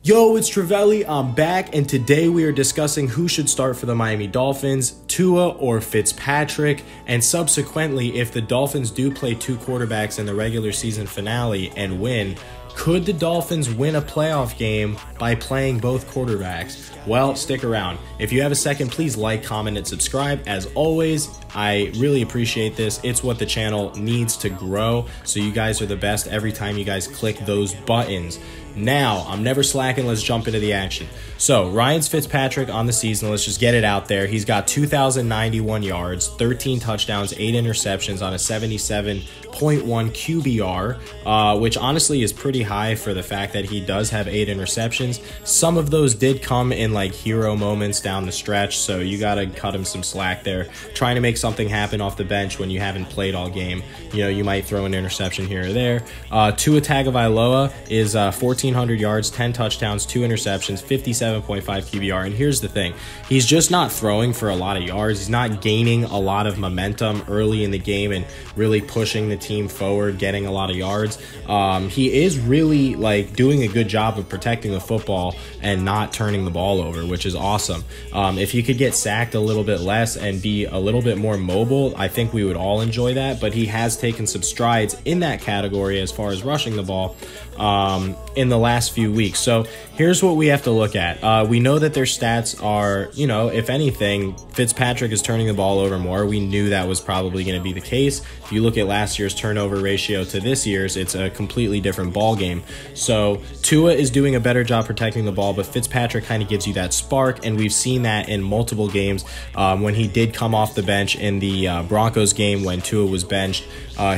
Yo, it's Trivelli. I'm back, and today we are discussing who should start for the Miami Dolphins, Tua or Fitzpatrick, and subsequently, if the Dolphins do play two quarterbacks in the regular season finale and win, could the Dolphins win a playoff game by playing both quarterbacks? Well, stick around. If you have a second, please like, comment, and subscribe. As always, I really appreciate this. It's what the channel needs to grow, so you guys are the best every time you guys click those buttons. Now, I'm never slacking. Let's jump into the action. So, Ryan Fitzpatrick on the season, let's just get it out there. He's got 2,091 yards, 13 touchdowns, 8 interceptions on a 77.1 QBR, which honestly is pretty high for the fact that he does have 8 interceptions. Some of those did come in like hero moments down the stretch, so you got to cut him some slack there. Trying to make something happen off the bench when you haven't played all game. You know, you might throw an interception here or there. Tua Tagovailoa is 1,400 yards, 10 touchdowns, 2 interceptions, 57.5 QBR. And here's the thing. He's just not throwing for a lot of yards. He's not gaining a lot of momentum early in the game and really pushing the team forward, getting a lot of yards. He is really like doing a good job of protecting the football and not turning the ball over, which is awesome. If he could get sacked a little bit less and be a little bit more mobile, I think we would all enjoy that. But he has taken some strides in that category as far as rushing the ball in the last few weeks. So here's what we have to look at. We know that their stats are, you know, if anything, Fitzpatrick is turning the ball over more. We knew that was probably going to be the case. If you look at last year's turnover ratio to this year's, it's a completely different ball game. So Tua is doing a better job protecting the ball, but Fitzpatrick kind of gives you that spark, and we've seen that in multiple games. When he did come off the bench in the Broncos game when Tua was benched,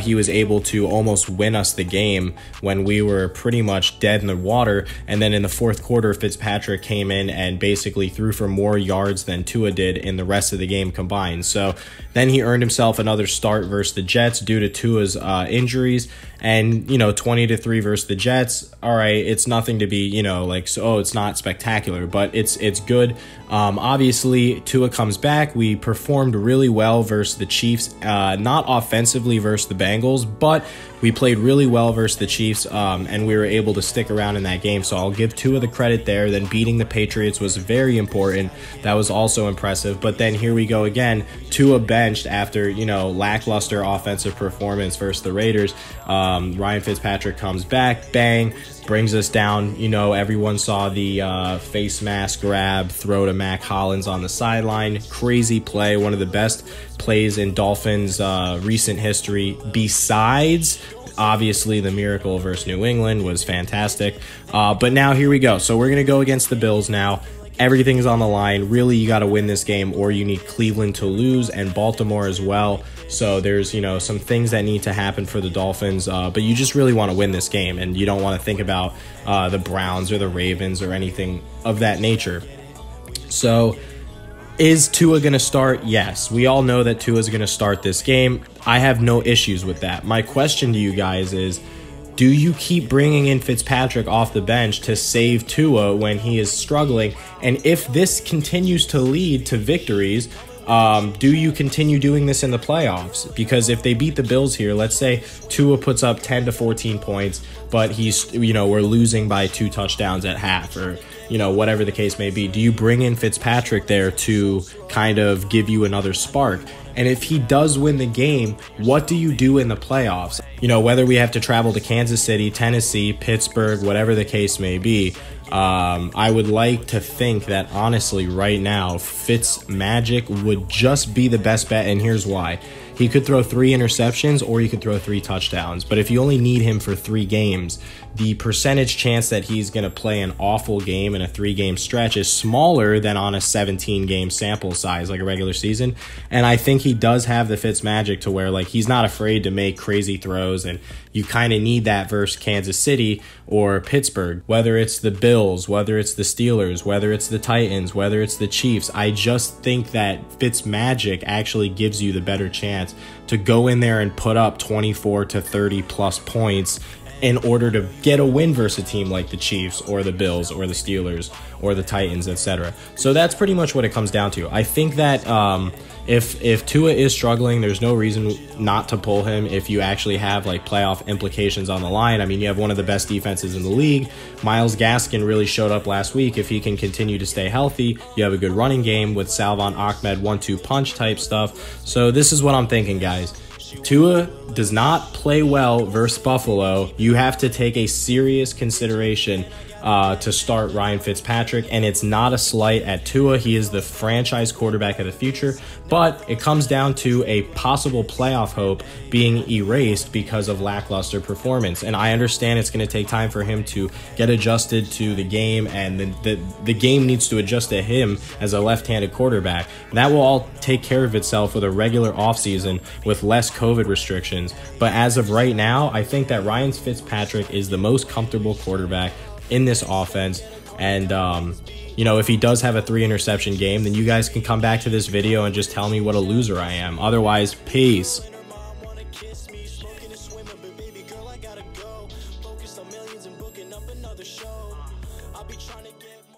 he was able to almost win us the game when we were pretty much dead in the water. And then in the fourth quarter, Fitzpatrick came in and basically threw for more yards than Tua did in the rest of the game combined. So then he earned himself another start versus the Jets due to Tua's injuries. And, you know, 20-3 versus the Jets, all right, it's nothing to be, you know, like, so, oh, it's not spectacular, but it's good. Obviously, Tua comes back. We performed really well versus the Chiefs, not offensively versus the Bengals, but we played really well versus the Chiefs, and we were able to stick around in that game. So I'll give Tua the credit there. Then beating the Patriots was very important. That was also impressive. But then here we go again. Tua benched after, you know, lackluster offensive performance versus the Raiders. Ryan Fitzpatrick comes back, bang, brings us down. You know, everyone saw the face mask grab, throw to Mac Hollins on the sideline. Crazy play, one of the best plays in Dolphins recent history, besides obviously the miracle versus New England was fantastic. But now here we go. So we're going to go against the Bills now. Everything's on the line. Really, you got to win this game, or you need Cleveland to lose and Baltimore as well. So there's, you know, some things that need to happen for the Dolphins, but you just really want to win this game, and you don't want to think about the Browns or the Ravens or anything of that nature. So is Tua going to start? Yes. We all know that Tua is going to start this game. I have no issues with that. My question to you guys is, do you keep bringing in Fitzpatrick off the bench to save Tua when he is struggling? And if this continues to lead to victories, do you continue doing this in the playoffs? Because if they beat the Bills here, let's say Tua puts up 10 to 14 points, but he's, you know, we're losing by 2 touchdowns at half, or, you know, whatever the case may be. Do you bring in Fitzpatrick there to kind of give you another spark? And if he does win the game, what do you do in the playoffs? You know, whether we have to travel to Kansas City, Tennessee, Pittsburgh, whatever the case may be, I would like to think that honestly right now, FITZMAGIC would just be the best bet, and here's why. He could throw 3 interceptions or he could throw 3 touchdowns. But if you only need him for 3 games, the percentage chance that he's going to play an awful game in a 3-game stretch is smaller than on a 17-game sample size like a regular season. And I think he does have the FITZMAGIC to where, like, he's not afraid to make crazy throws, and you kind of need that versus Kansas City or Pittsburgh. Whether it's the Bills, whether it's the Steelers, whether it's the Titans, whether it's the Chiefs, I just think that FITZMAGIC actually gives you the better chance to go in there and put up 24 to 30 plus points in order to get a win versus a team like the Chiefs or the Bills or the Steelers or the Titans, etc. So that's pretty much what it comes down to. I think that if Tua is struggling, there's no reason not to pull him if you actually have like playoff implications on the line. I mean, you have one of the best defenses in the league. Myles Gaskin really showed up last week. If he can continue to stay healthy, you have a good running game with Salvon Ahmed 1-2 punch type stuff. So this is what I'm thinking, guys. Tua does not play well versus Buffalo. You have to take a serious consideration to start Ryan Fitzpatrick, and it's not a slight at Tua. He is the franchise quarterback of the future, but it comes down to a possible playoff hope being erased because of lackluster performance. And I understand it's going to take time for him to get adjusted to the game, and the game needs to adjust to him as a left-handed quarterback. That will all take care of itself with a regular offseason with less COVID restrictions. But as of right now, I think that Ryan Fitzpatrick is the most comfortable quarterback in this offense. And you know, if he does have a 3-interception game, then you guys can come back to this video and just tell me what a loser I am. Otherwise, peace. Focus on millions and booking up another show. I'll be trying to get more.